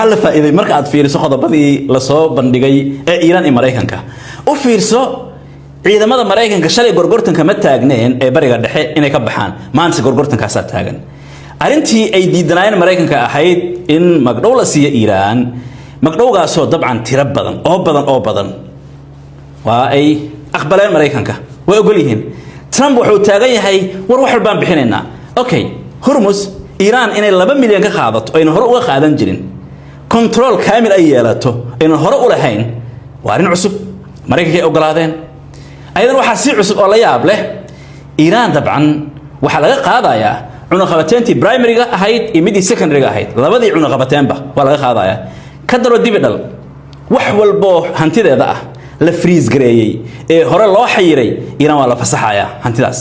محل فائدة مركز فيرسو خذ بدي لصو بندقي إيران إمريكانكا وفيرسو إذا ماذا مريكانكا شلي غرغرتن كما تاجنين بريغا دحي إنay ka baxaan maanta غرغرتن كاسا taagan arintii ay diidanayeen mareykanka ahayd in magdhow la siiyo Iran magdhowgaasoo dabcan tiro badan waa ay aqbaleen mareykanka way ogol yihiin Trump wuxuu taagan yahay war wax walbaan bixinaynaa okay Hormuz Iran inay 2 milyan ka qaadato ayna hore uga qaadan jirin control kaamil ay yeelato ayna hore u lahayn waa arin cusub mareykanka ay ogolaadeen aydan waxa si cusub oo la yaab leh Iran dabcan waxa laga qaadayaa cunaqabateyntii primary-ga ahayd iyo midii secondary-ga ahayd labadii cunaqabateenba waa laga qaadayaa ka daro dibidhal wax walbo hantideeda ah la freeze gareeyay ee hore loo xayiray Iran waa la fasaxayaa hantidaas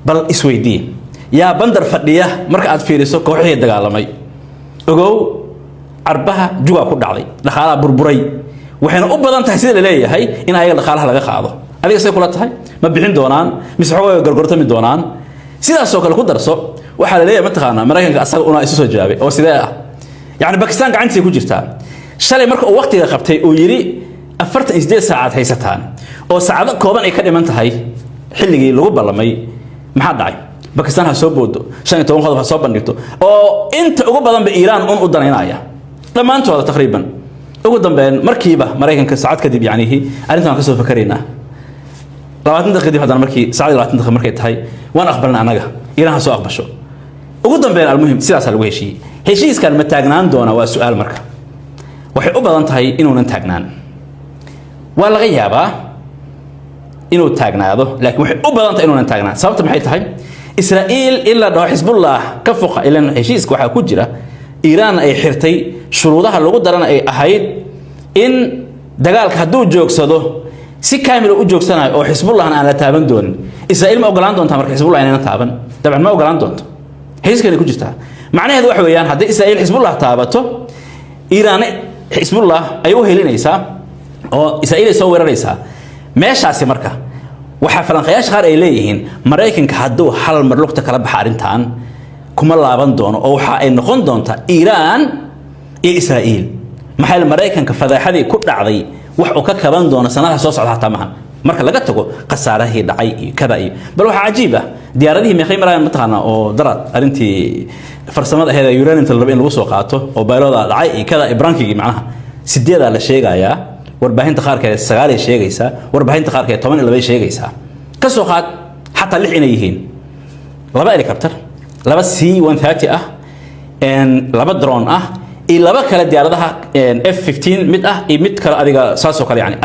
bal isweydii yaa bandar fadhiya marka aad fiiriso kooxihii dagaalamay ogow arbaha juga ku dhacday dhaqaalaha burburay waxayna u badan tahay sida la leeyahay in ayaga dhaqaalaha laga qaado adiga say kula tahay ma bixin doonaan mise xoogay gargortami doonaan sidaas oo kale ku darso waxa la leeyahay mataqaana mareykanka asaga una isu soo jawaabay oo sidee ah yaani Pakistan gacantiisa ku jirta shalay marka uu waqtiga qabtay oo yiri 48 saacaad haysataan oo saacado kooban ay ka dhiman tahay xilligii lagu ballamay maxaa dhacay Pakistan ha soo boodo 15 qodob ha soo bandhigto oo inta ugu badan ba Iran u danaynaya dhamaantooda taqriiban ugu dambeyn markiiba mareykanka saacad kadib yaanihi arintan ka soo fakarayna 20 daqiiqo kadib haddana markii saacad 20 daqiiqo markay tahay waan aqbalna anaga Iran ha soo aqbasho ugu dambeyn almuhim sidaas lagu heshiiskan ma taagnaan doona waa su'aal marka waxay u badan tahay inuunan taagnaan waa laga yaabaa inuu taagnaado laakiin waxay u badan tahay inuunan taagnaan sababta maxay tahay Israa'iil illa dhaw Hizbullah ka foqa ilan heshiiska waxa ku jira Iran ay xirtay shuruudaha lagu daran ay ahayd in dagaalka haduu joogsado si kaamil u joogsanayo oo Hizbullah aan la taaban doonin Israa'iil ma ogolaan doontaa marka Hizbullah inay taaban dabcan ma ogolaan doonto heshiiskani ku jirta macnaheedu waxa weeyaan haddii Israa'iil Hizbullah taabato Iran Hizbullah ay u helinaysaa oo Israa'iil soo weeraraysaa meeshaasi marka waxa falanqayaasha qaar ay leeyihiin mareykanka hadduu hal mar lugta kala baxa arintan kuma laaban doono oo waxa ay noqon doontaa Iran iyo Israa'iil maxay mareykanka fadaaxadii ku dhacday wax uu ka kaban doono sanadaha soo socda hataa maahan marka laga tago qasaarahii dhacay iyo kada iyo bal waxa cajiib ah diyaaradihii meeqay marayaan mataqaana oo darad arintii farsamada aheeda uranium talaba in lagu soo qaato oo baylooda dhacay iyo kada ibrankiga macnaha sideeda la sheegayaa warbaahinta qaarkeed 9 ay sheegaysaa warbaahinta qaarkeed 12 ay sheegaysaa ka soo qaad hatta 6 inay yihiin laba helicopter laba C-130 ah laba drone ah iyo laba kala diyaaradaha F-15 mid ah iyo mid kala adiga saas oo kale yani